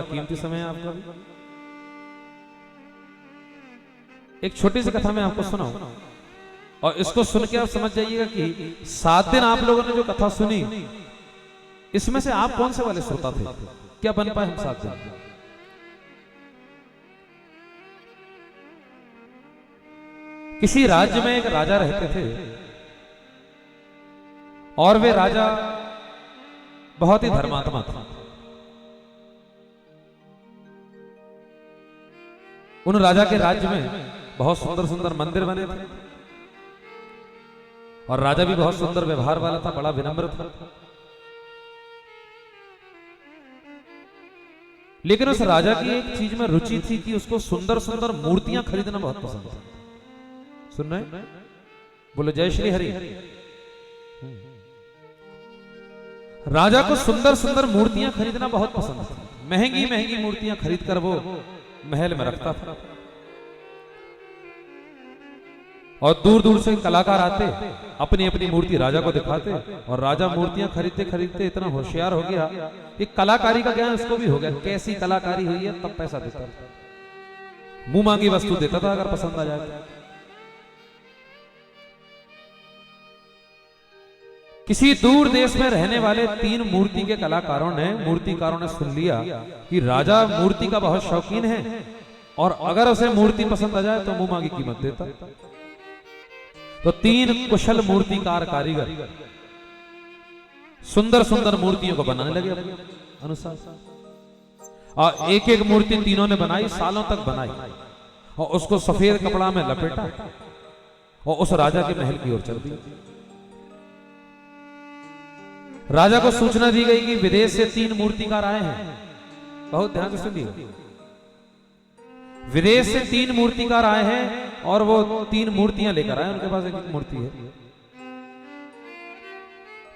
कीमती समय है आपका। एक छोटी सी कथा मैं आपको सुनाऊं और इसको सुन के आप समझ जाइएगा कि 7 दिन आप लोगों ने जो कथा सुनी इसमें से आप कौन से वाले श्रोता थे, क्या बन पाए हम 7 दिन। किसी राज्य में एक राजा रहते थे और वे राजा बहुत ही धर्मात्मा था। उन राजा के राज्य में बहुत सुंदर सुंदर मंदिर बने थे और राजा भी बहुत सुंदर व्यवहार वाला था, बड़ा विनम्र था। लेकिन उस राजा की एक चीज में रुचि थी कि उसको सुंदर सुंदर मूर्तियां खरीदना बहुत पसंद था। सुन रहे? बोलो जय श्री हरि। राजा को सुंदर सुंदर मूर्तियां खरीदना बहुत पसंद था। महंगी महंगी मूर्तियां खरीद कर वो महल में रखता था और दूर दूर से कलाकार आते, अपनी अपनी मूर्ति राजा को दिखाते और राजा मूर्तियां खरीदते खरीदते इतना होशियार हो गया कि कलाकारी का ज्ञान उसको भी हो गया। कैसी कलाकारी हुई है तब पैसा देता था, मुंह मांगी वस्तु देता था अगर पसंद आ जाए। किसी दूर देश में रहने वाले 3 मूर्ति के मूर्तिकारों ने सुन लिया कि राजा मूर्ति का बहुत शौकीन है और अगर उसे मूर्ति पसंद आ जाए तो मुंह मांगी कीमत देता। तो 3 कुशल मूर्तिकार कारीगर सुंदर सुंदर मूर्तियों को बनाने लगे अपने अनुसार और एक एक मूर्ति तीनों ने बनाई, सालों तक बनाई और उसको सफेद कपड़ा में लपेटा और उस राजा के महल की ओर चल दी। राजा को सूचना दी गई कि विदेश से 3 मूर्तिकार आए हैं। बहुत ध्यान से सुनिए, विदेश से 3 मूर्तिकार आए हैं और वो 3 मूर्तियां लेकर आए, उनके पास एक मूर्ति है।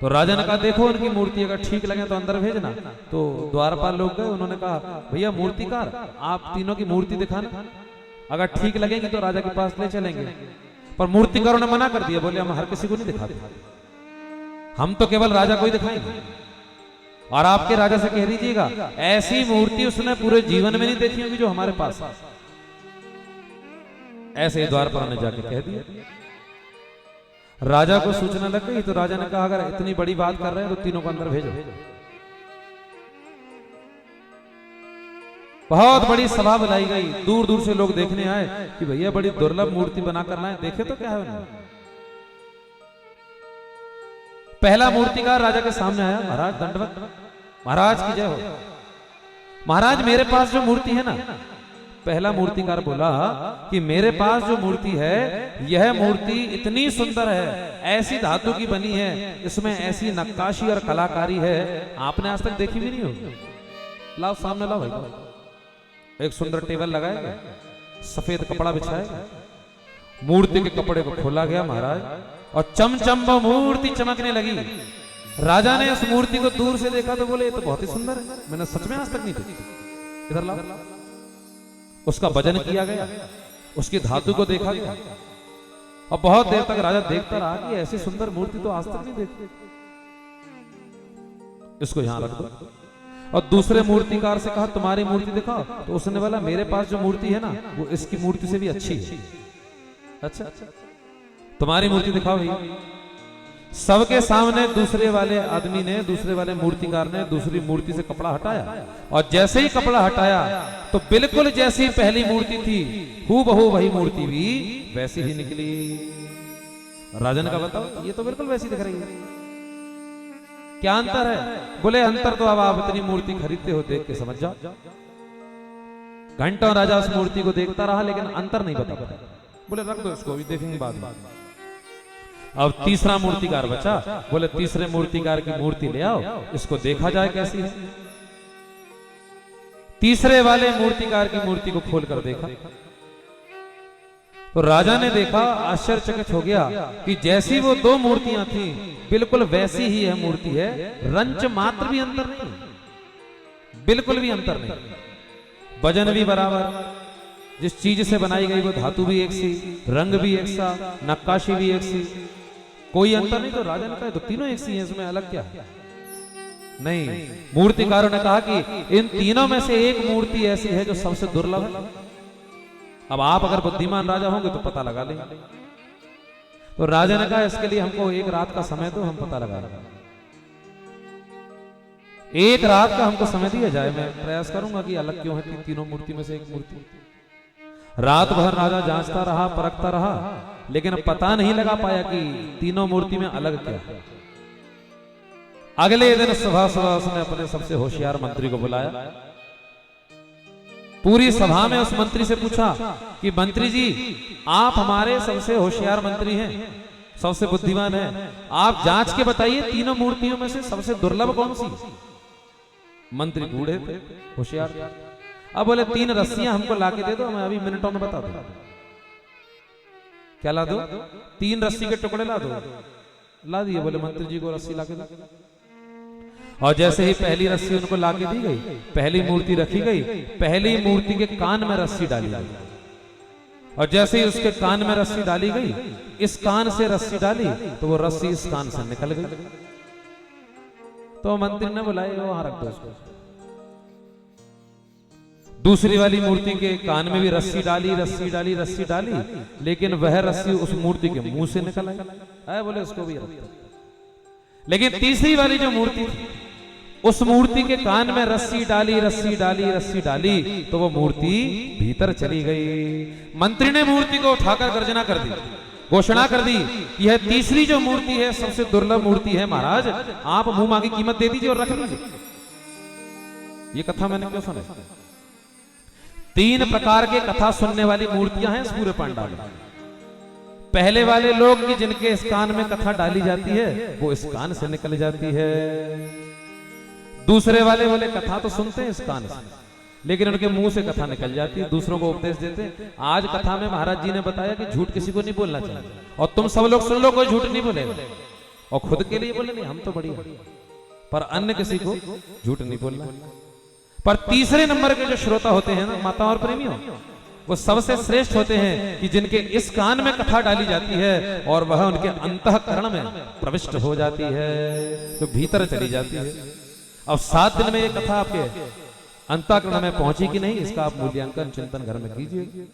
तो राजा ने कहा देखो उनकी मूर्ति अगर ठीक लगे तो अंदर भेजना। तो द्वारपाल लोग गए, उन्होंने कहा भैया मूर्तिकार आप तीनों की मूर्ति दिखाना, अगर ठीक लगेगी तो राजा के पास ले चलेंगे। पर मूर्तिकारों ने मना कर दिया, बोले हम हर किसी को नहीं दिखाते, हम तो केवल राजा को ही दिखाएंगे और आपके राजा से कह दीजिएगा ऐसी मूर्ति उसने पूरे जीवन में नहीं देखी होगी जो हमारे पास है। ऐसे द्वारपाल ने जाके कह दिया। राजा को सूचना लग गई तो राजा ने कहा अगर इतनी बड़ी बात कर रहे हैं तो तीनों को अंदर भेजो। बहुत बड़ी सभा बुलाई गई, दूर दूर से लोग देखने आए कि भैया बड़ी दुर्लभ मूर्ति बनाकर लाए, देखे तो क्या है उन्हें। पहला मूर्तिकार राजा के सामने आया, महाराज दंडवत, महाराज की जय हो। महाराज मेरे पास जो मूर्ति है ना, पहला मूर्तिकार बोला कि मेरे पास जो मूर्ति है यह मूर्ति इतनी सुंदर है, ऐसी धातु की बनी है, इसमें ऐसी नक्काशी और कलाकारी है आपने आज तक देखी भी नहीं होगी। लाओ सामने लाओ भाई। एक सुंदर टेबल लगाएगा, सफेद कपड़ा बिछाएगा, मूर्ति के कपड़े को खोला गया महाराज और चमचम वो मूर्ति चमकने लगी। राजा ने उस मूर्ति को दूर से देखा तो बोले ये तो बहुत ही सुंदर है, मैंने सच में आज तक नहीं देखी। इधर लाओ। उसका वजन किया गया, उसकी धातु को देखा गया और बहुत देर तक राजा देखता रहा कि ऐसी सुंदर मूर्ति तो आज तक नहीं देखी, इसको यहां रख दो। और दूसरे मूर्तिकार से कहा तुम्हारी मूर्ति दिखाओ। तो उसने बोला मेरे पास जो मूर्ति है ना वो इसकी मूर्ति से भी अच्छी है। अच्छा तुम्हारी मूर्ति दिखाओ भैया। सबके सामने दूसरे वाले आदमी ने, दूसरे वाले मूर्तिकार ने दूसरी मूर्ति से कपड़ा हटाया और जैसे ही कपड़ा हटाया तो बिल्कुल जैसी पहली मूर्ति थी हूबहू वही मूर्ति भी वैसी ही निकली। राजन का बताओ ये तो बिल्कुल वैसी दिख रही है, क्या अंतर है। बोले अंतर तो अब आप इतनी मूर्ति खरीदते हो, देख के समझ जाओ। घंटों राजा उस मूर्ति को देखता रहा लेकिन अंतर नहीं बता पाया। बोले रख दो इसको, भी देखेंगे बाद में। अब तीसरा मूर्तिकार बचा, बोले तीसरे मूर्तिकार की मूर्ति ले आओ, इसको देखा जाए कैसी है। तीसरे वाले मूर्तिकार की मूर्ति को खोलकर देखा तो राजा ने देखा, आश्चर्यचकित हो गया कि जैसी वो 2 मूर्तियां थी बिल्कुल वैसी ही है मूर्ति है, रंच मात्र भी अंतर नहीं, बिल्कुल भी अंतर नहीं, वजन भी बराबर, जिस चीज से बनाई गई वो धातु भी एक सी, रंग भी एक सा, नक्काशी भी एक सी, कोई अंतर नहीं। तो राजा ने कहा तो तीनों एक सी हैं, इसमें अलग क्या है। नहीं, मूर्तिकारों ने कहा कि इन तीनों में से एक मूर्ति ऐसी है जो सबसे दुर्लभ है। अब आप अगर बुद्धिमान राजा होंगे तो पता लगा लेंगे। तो राजा ने कहा इसके लिए हमको एक रात का समय दो, हम पता लगा लेंगे। एक रात का हमको समय दिया जाए, मैं प्रयास करूंगा कि अलग क्यों है तीनों मूर्ति में से एक मूर्ति। रात भर राजा जांचता रहा, परखता रहा, लेकिन पता नहीं लगा पाया कि तीनों मूर्ति में अलग क्या है। अगले दिन सुबह सुबह उसने अपने सबसे होशियार मंत्री को बुलाया। पूरी सभा में उस मंत्री से पूछा कि मंत्री जी, आप हमारे सबसे होशियार मंत्री हैं, सबसे बुद्धिमान हैं, आप जांच के बताइए तीनों मूर्तियों में से सबसे दुर्लभ कौन सी। मंत्री बूढ़े थे, होशियार। अब बोले 3 रस्सियां हमको लाके दे दो, मैं अभी मिनटों में बता दूं। क्या ला दो? 3 रस्सी के टुकड़े ला दो। ला दिए। बोले मंत्री जी को रस्सी लाके दो। और जैसे ही पहली रस्सी उनको लाके दी गई, पहली मूर्ति रखी गई, पहली मूर्ति के कान में रस्सी डाली गई। और जैसे ही उसके कान में रस्सी डाली गई, इस कान से रस्सी डाली तो वो रस्सी इस कान से निकल गई। तो मंत्री ने बुलाया, वहां रख दो उसको। दूसरी वाली मूर्ति के कान में भी रस्सी डाली, रस्सी डाली, रस्सी डाली, लेकिन वह रस्सी उस मूर्ति के मुंह से निकल आई। बोले उसको भी रख दो। लेकिन तीसरी वाली जो मूर्ति थी, उस मूर्ति के कान में रस्सी डाली, रस्सी डाली, रस्सी डाली, तो वो मूर्ति भीतर चली गई। मंत्री ने मूर्ति को उठाकर गर्जना कर दी, घोषणा कर दी कि यह तीसरी जो मूर्ति है सबसे दुर्लभ मूर्ति है महाराज, आप मुंह मांगी कीमत दे दीजिए और रख लीजिए। ये कथा मैंने क्यों सुनी? 3 प्रकार के कथा सुनने वाली मूर्तियां हैं इस पूरे पांडाल में। पहले वाले लोग कि जिनके इस कान में कथा डाली जाती है वो इस कान से निकल जाती है। दूसरे वाले बोले कथा तो सुनते हैं इस कान से, लेकिन उनके मुंह से कथा निकल जाती है, दूसरों को उपदेश देते हैं। आज कथा में महाराज जी ने बताया कि झूठ किसी को नहीं बोलना चाहिए, और तुम सब लोग सुन लो, कोई झूठ नहीं बोलेगा। और खुद के लिए बोले नहीं हम तो बढ़िया, पर अन्य किसी को झूठ नहीं बोलना। पर तीसरे नंबर के जो श्रोता होते हैं ना, माता और प्रेमियों, वो सबसे श्रेष्ठ होते हैं कि जिनके इस कान में कथा डाली जाती है और वह उनके अंतःकरण में प्रविष्ट हो जाती है, तो भीतर चली जाती है। अब 7 दिन में ये कथा आपके अंतःकरण में पहुंची कि नहीं, इसका आप मूल्यांकन चिंतन घर में कीजिए।